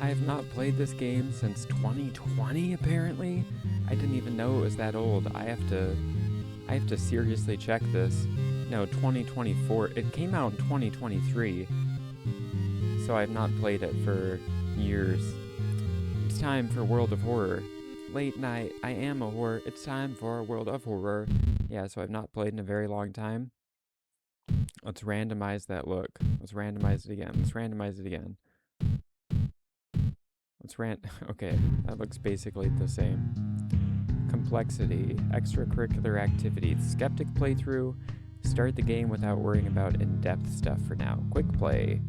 I have not played this game since 2020, apparently. I didn't even know it was that old. I have to seriously check this. No, 2024. It came out in 2023. So I've not played it for years. It's time for World of Horror. Late night, I am a horror. It's time for World of Horror. Yeah, so I've not played in a very long time. Let's randomize that look. Let's randomize it again. Let's randomize it again. Okay, that looks basically the same. Complexity, extracurricular activities, skeptic playthrough. Start the game without worrying about in-depth stuff for now. Quick play.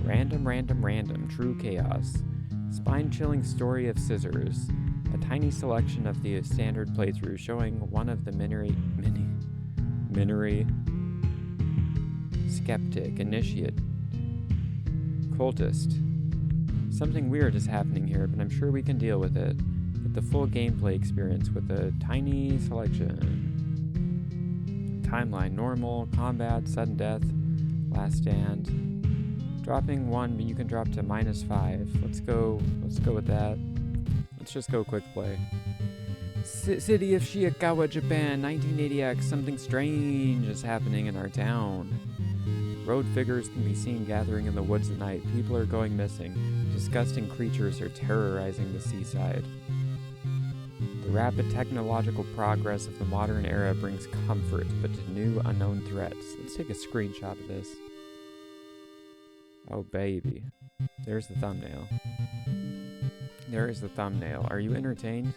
Random, true chaos. Spine-chilling story of scissors. A tiny selection of the standard playthrough showing one of the mini skeptic, initiate, cultist. Something weird is happening here, but I'm sure we can deal with it. Get the full gameplay experience with a tiny selection. Timeline, normal, combat, sudden death, last stand. Dropping 1, but you can drop to -5. Let's go with that. Let's just go quick play. City of Shiikawa, Japan, 1980X. Something strange is happening in our town. Road figures can be seen gathering in the woods at night. People are going missing. Disgusting creatures are terrorizing the seaside. The rapid technological progress of the modern era brings comfort, but to new unknown threats. Let's take a screenshot of this. Oh, baby. There's the thumbnail. There is the thumbnail. Are you entertained?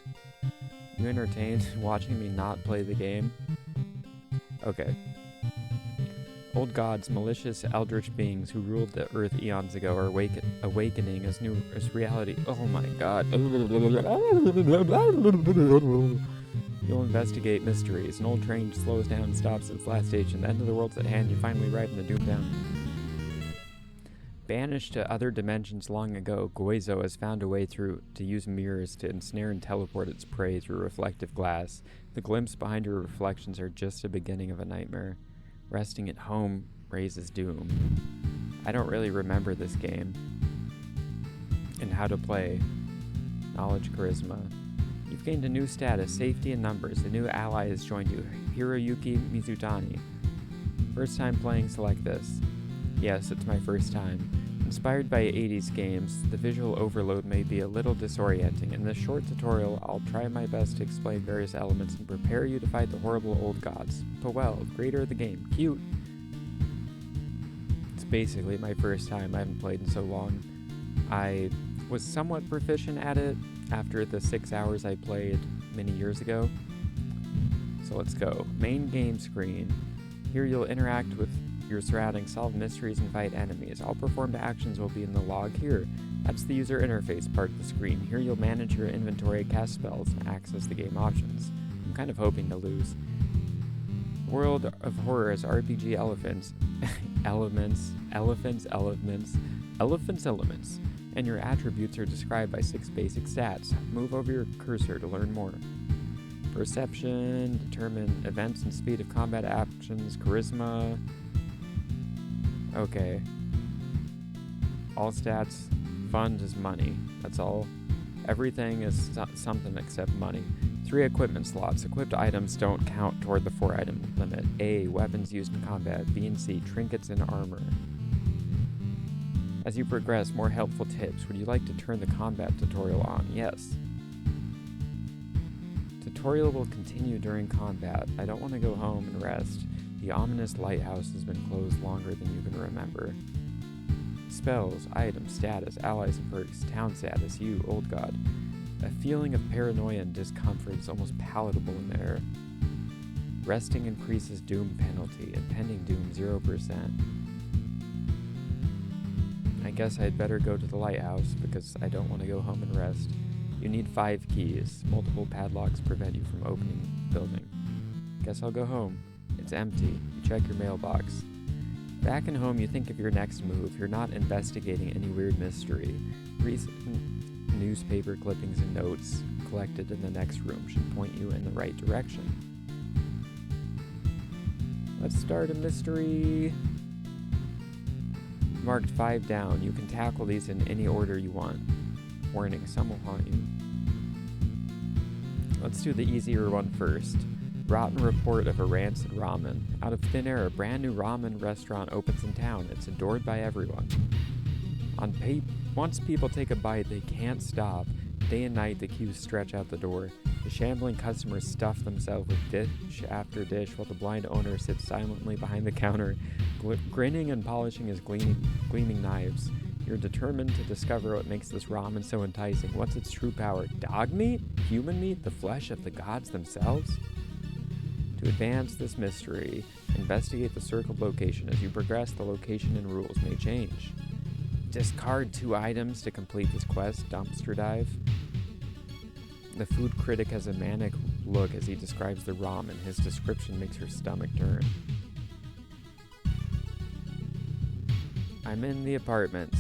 You entertained watching me not play the game? Okay. Old gods, malicious eldritch beings who ruled the earth eons ago are awakening as reality. Oh my god. You'll investigate mysteries. An old train slows down and stops at its last station. The end of the world's at hand. You finally arrive in the Doomtown. Banished to other dimensions long ago, Goizo has found a way through to use mirrors to ensnare and teleport its prey through reflective glass. The glimpse behind your reflections are just the beginning of a nightmare. Resting at home raises doom. I don't really remember this game. And how to play. Knowledge, charisma. You've gained a new status, safety and numbers. A new ally has joined you, Hiroyuki Mizutani. First time playing, select this. Yes, it's my first time. Inspired by 80s games, the visual overload may be a little disorienting. In this short tutorial, I'll try my best to explain various elements and prepare you to fight the horrible old gods. Powell, creator of the game. Cute. It's basically my first time. I haven't played in so long. I was somewhat proficient at it after the 6 hours I played many years ago. So let's go. Main game screen. Here you'll interact with your surroundings, solve mysteries, and fight enemies. All performed actions will be in the log here. That's the user interface part of the screen. Here you'll manage your inventory, cast spells, and access the game options. I'm kind of hoping to lose. World of Horror is RPG elements, and your attributes are described by 6 basic stats. Move over your cursor to learn more. Perception, determine events and speed of combat actions, charisma. Okay. All stats, fund is money. That's all. Everything is something except money. 3 equipment slots. Equipped items don't count toward the 4-item limit. A, weapons used in combat. B and C, trinkets and armor. As you progress, more helpful tips. Would you like to turn the combat tutorial on? Yes. Tutorial will continue during combat. I don't want to go home and rest. The ominous lighthouse has been closed longer than you can remember. Spells, items, status, allies and perks, town status, you, old god. A feeling of paranoia and discomfort is almost palatable in the air. Resting increases doom penalty, impending doom 0%. I guess I'd better go to the lighthouse because I don't want to go home and rest. You need 5 keys. Multiple padlocks prevent you from opening the building. Guess I'll go home. It's empty. You check your mailbox. Back in home, you think of your next move. You're not investigating any weird mystery. Recent newspaper clippings and notes collected in the next room should point you in the right direction. Let's start a mystery. Marked 5 down. You can tackle these in any order you want. Warning, some will haunt you. Let's do the easier one first. Rotten report of a rancid ramen. Out of thin air, a brand new ramen restaurant opens in town. It's adored by everyone. Once people take a bite, they can't stop. Day and night, the queues stretch out the door. The shambling customers stuff themselves with dish after dish, while the blind owner sits silently behind the counter, grinning and polishing his gleaming knives. You're determined to discover what makes this ramen so enticing. What's its true power? Dog meat? Human meat? The flesh of the gods themselves? To advance this mystery, investigate the circled location. As you progress, the location and rules may change. Discard 2 items to complete this quest. Dumpster dive. The food critic has a manic look as he describes the ramen. His description makes her stomach turn. I'm in the apartments.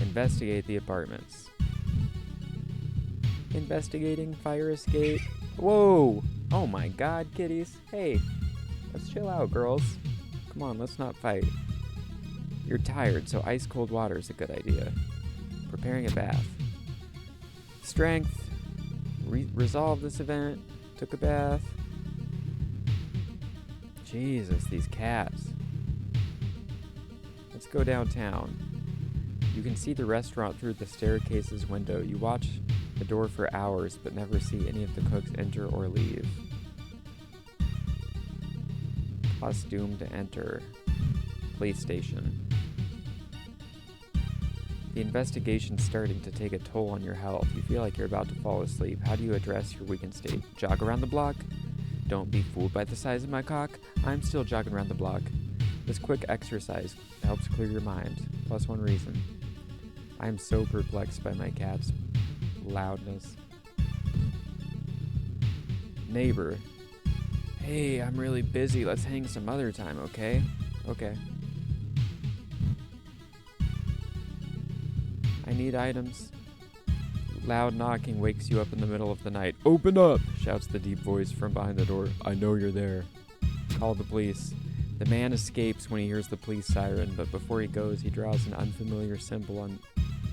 Investigate the apartments. Investigating fire escape. Whoa! Oh my god, kitties. Hey, let's chill out, girls. Come on, let's not fight. You're tired, so ice cold water is a good idea. Preparing a bath. Strength. Resolve this event. Took a bath. Jesus, these cats. Let's go downtown. You can see the restaurant through the staircase's window. You watch the door for hours, but never see any of the cooks enter or leave. Costume to enter. Police station. The investigation's starting to take a toll on your health. You feel like you're about to fall asleep. How do you address your weakened state? Jog around the block? Don't be fooled by the size of my cock. I'm still jogging around the block. This quick exercise helps clear your mind. Plus 1 reason. I am so perplexed by my cat's loudness. Neighbor. Hey, I'm really busy. Let's hang some other time, okay? Okay. I need items. Loud knocking wakes you up in the middle of the night. Open up! Shouts the deep voice from behind the door. I know you're there. Call the police. The man escapes when he hears the police siren, but before he goes, he draws an unfamiliar symbol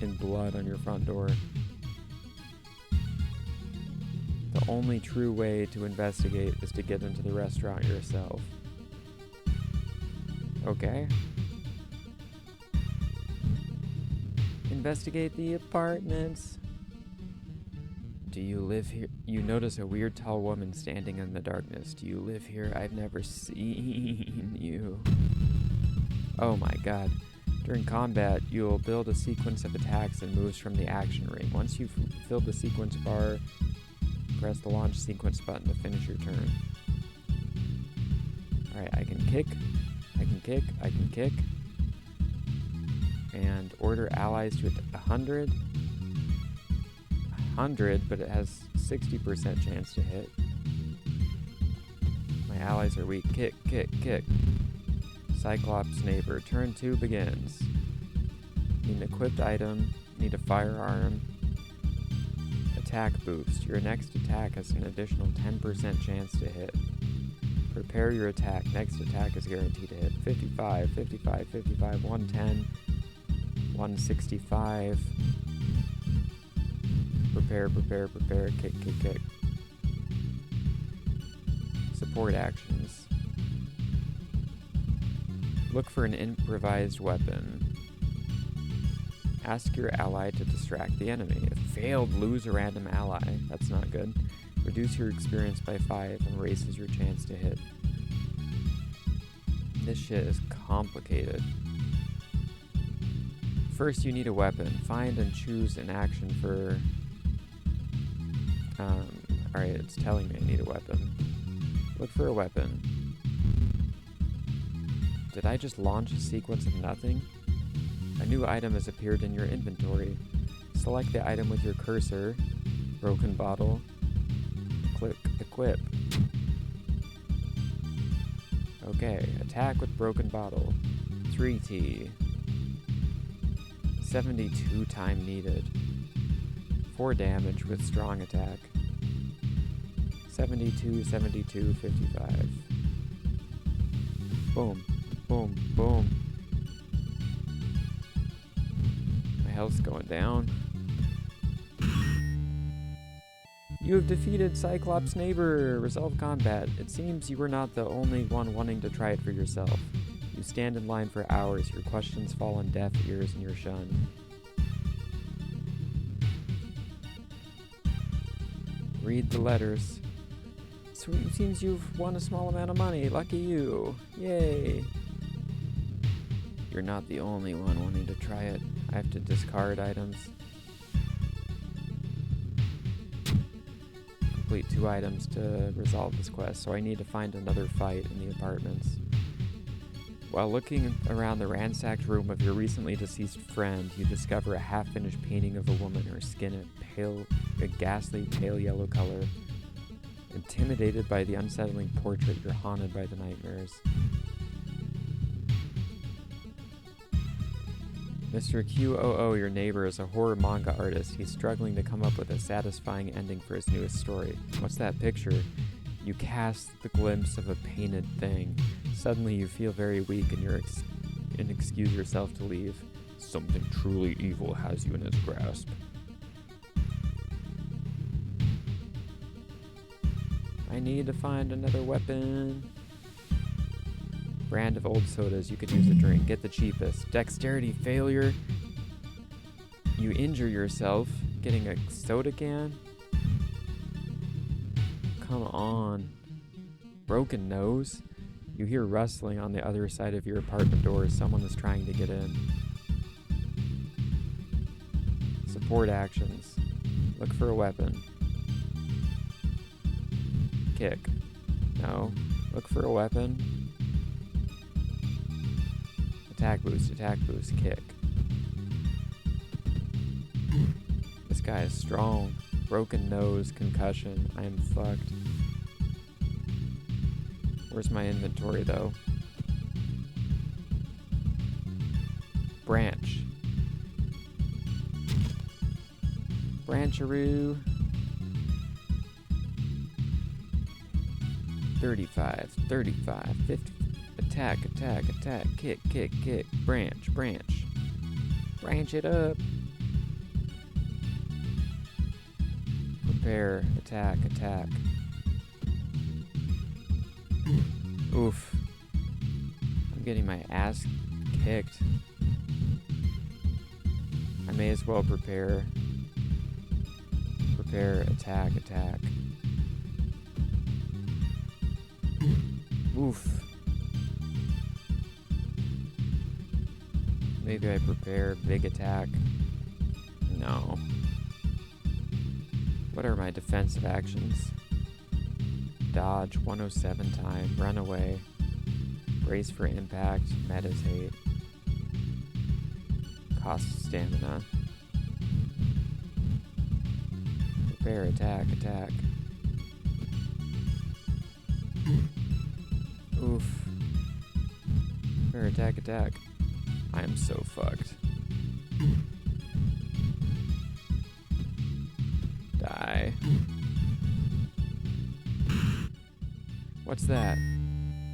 in blood on your front door. The only true way to investigate is to get into the restaurant yourself. Okay. Investigate the apartments. Do you live here? You notice a weird tall woman standing in the darkness. Do you live here? I've never seen you. Oh my god. During combat, you'll build a sequence of attacks and moves from the action ring. Once you've filled the sequence bar, press the launch sequence button to finish your turn. Alright, I can kick. I can kick. I can kick. And order allies to 100. 100, but it has 60% chance to hit. My allies are weak. Kick, kick, kick. Cyclops neighbor. Turn 2 begins. Need an equipped item. Need a firearm. Attack boost. Your next attack has an additional 10% chance to hit. Prepare your attack. Next attack is guaranteed to hit. 55, 55, 55, 110, 165. Prepare, prepare, prepare. Kick, kick, kick. Support actions. Look for an improvised weapon. Ask your ally to distract the enemy. If failed, lose a random ally. That's not good. Reduce your experience by 5 and raises your chance to hit. This shit is complicated. First, you need a weapon. Find and choose an action for... Alright, it's telling me I need a weapon. Look for a weapon. Did I just launch a sequence of nothing? A new item has appeared in your inventory. Select the item with your cursor. Broken bottle. Click equip. Okay, attack with broken bottle. 3T. 72 time needed. 4 damage with strong attack. 72, 72, 55. Boom, boom, boom. My health's going down. You have defeated Cyclops' neighbor. Resolve combat. It seems you were not the only one wanting to try it for yourself. You stand in line for hours. Your questions fall on deaf ears and you're shunned. Read the letters. So it seems you've won a small amount of money. Lucky you. Yay. You're not the only one wanting to try it. I have to discard items. Complete 2 items to resolve this quest, so I need to find another fight in the apartments. While looking around the ransacked room of your recently deceased friend, you discover a half-finished painting of a woman, her skin a ghastly pale yellow color. Intimidated by the unsettling portrait, you're haunted by the nightmares. Mr. QOO, your neighbor, is a horror manga artist. He's struggling to come up with a satisfying ending for his newest story. What's that picture? You cast the glimpse of a painted thing. Suddenly you feel very weak and excuse yourself to leave. Something truly evil has you in its grasp. I need to find another weapon. Brand of old sodas you could use a drink. Get the cheapest. Dexterity failure. You injure yourself getting a soda can? Come on. Broken nose. You hear rustling on the other side of your apartment door. Someone is trying to get in. Support actions. Look for a weapon. Kick. No. Look for a weapon. Attack boost, kick. This guy is strong. Broken nose, concussion. I am fucked. Where's my inventory, though? Branch. Brancharoo. 35, 50. Attack, kick, branch. Branch it up. Prepare, attack. Oof. I'm getting my ass kicked. I may as well prepare, attack. Oof. Maybe I prepare big attack. No. What are my defensive actions? Dodge 107 time, run away, brace for impact, meditate, cost stamina, prepare, attack. Oof. Prepare, attack. I am so fucked. Die. What's that?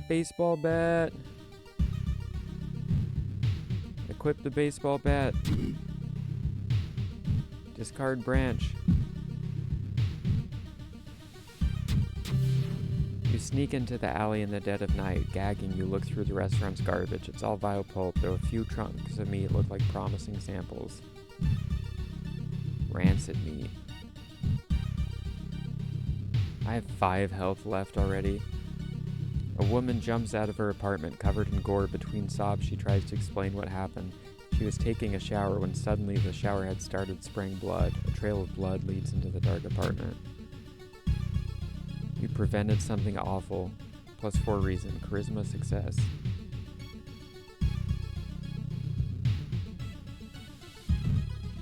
Baseball bat. Equip the baseball bat. Discard branch. You sneak into the alley in the dead of night. Gagging, you look through the restaurant's garbage. It's all vile pulp, though a few chunks of meat look like promising samples. Rancid meat. I have 5 health left already. A woman jumps out of her apartment, covered in gore. Between sobs, she tries to explain what happened. She was taking a shower when suddenly the shower head started spraying blood. A trail of blood leads into the dark apartment. You prevented something awful. +4 reason. Charisma success.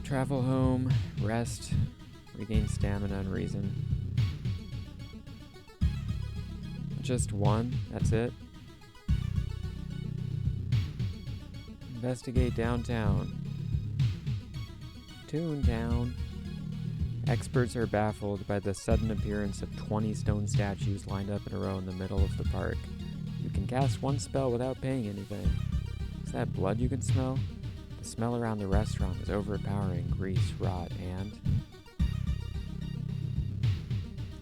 Travel home, rest, regain stamina and reason. Just 1, that's it. Investigate downtown. Toontown. Experts are baffled by the sudden appearance of 20 stone statues lined up in a row in the middle of the park. You can cast 1 spell without paying anything. Is that blood you can smell? The smell around the restaurant is overpowering, grease, rot, and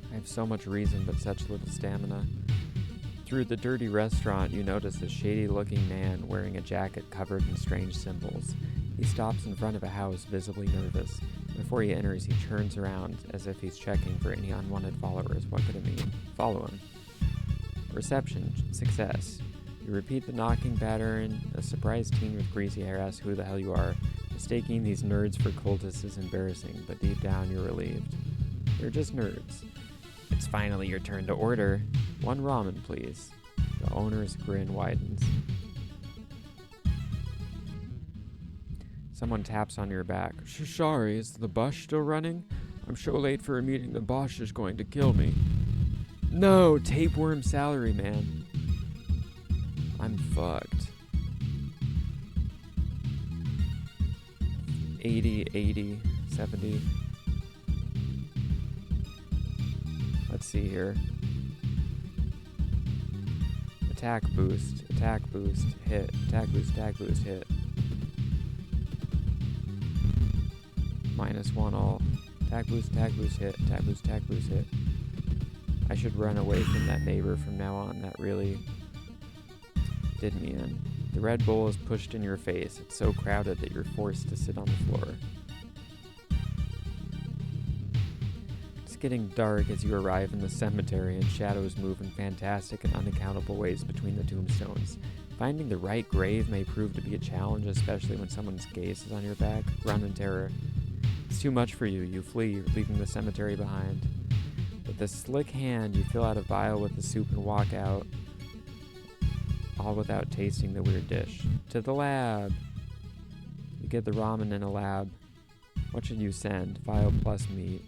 I have so much reason but such little stamina. Through the dirty restaurant, you notice a shady-looking man wearing a jacket covered in strange symbols. He stops in front of a house, visibly nervous. Before he enters, he turns around as if he's checking for any unwanted followers. What could it mean? Follow him. Reception. Success. You repeat the knocking pattern. A surprised teen with greasy hair asks who the hell you are. Mistaking these nerds for cultists is embarrassing, but deep down you're relieved. They're just nerds. It's finally your turn to order. 1 ramen, please. The owner's grin widens. Someone taps on your back. Sorry, is the bus still running? I'm so late for a meeting, the boss is going to kill me. No, tapeworm salary, man. I'm fucked. 80, 70. Let's see here. Attack boost, hit. Attack boost, hit. -1 all. Attack boost, hit. Attack boost, hit. I should run away from that neighbor from now on. That really did me in. The Red Bull is pushed in your face. It's so crowded that you're forced to sit on the floor. It's getting dark as you arrive in the cemetery, and shadows move in fantastic and unaccountable ways between the tombstones. Finding the right grave may prove to be a challenge, especially when someone's gaze is on your back. Run in terror. It's too much for you. You flee, leaving the cemetery behind. With a slick hand, you fill out a vial with the soup and walk out, all without tasting the weird dish. To the lab! You get the ramen in a lab. What should you send? Vial plus meat.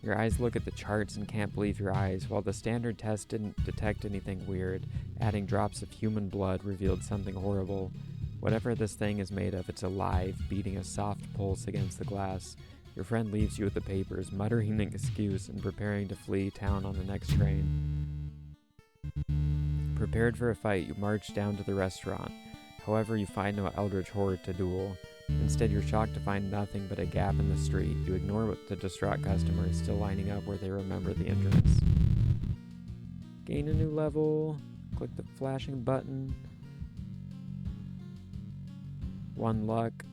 Your eyes look at the charts and can't believe your eyes. While the standard test didn't detect anything weird, adding drops of human blood revealed something horrible. Whatever this thing is made of, it's alive, beating a soft pulse against the glass. Your friend leaves you with the papers, muttering an excuse and preparing to flee town on the next train. Prepared for a fight, you march down to the restaurant. However, you find no eldritch horde to duel. Instead, you're shocked to find nothing but a gap in the street. You ignore the distraught customers still lining up where they remember the entrance. Gain a new level. Click the flashing button. 1 luck.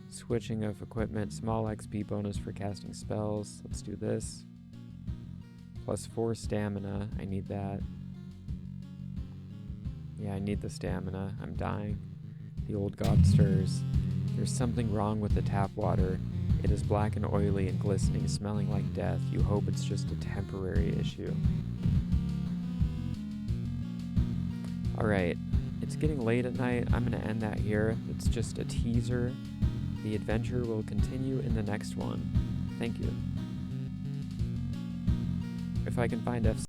Switching of equipment. Small XP bonus for casting spells. Let's do this. +4 stamina. I need that. Yeah, I need the stamina. I'm dying. The old god stirs. There's something wrong with the tap water. It is black and oily and glistening, smelling like death. You hope it's just a temporary issue. Alright, it's getting late at night. I'm going to end that here. It's just a teaser. The adventure will continue in the next one. Thank you. If I can find F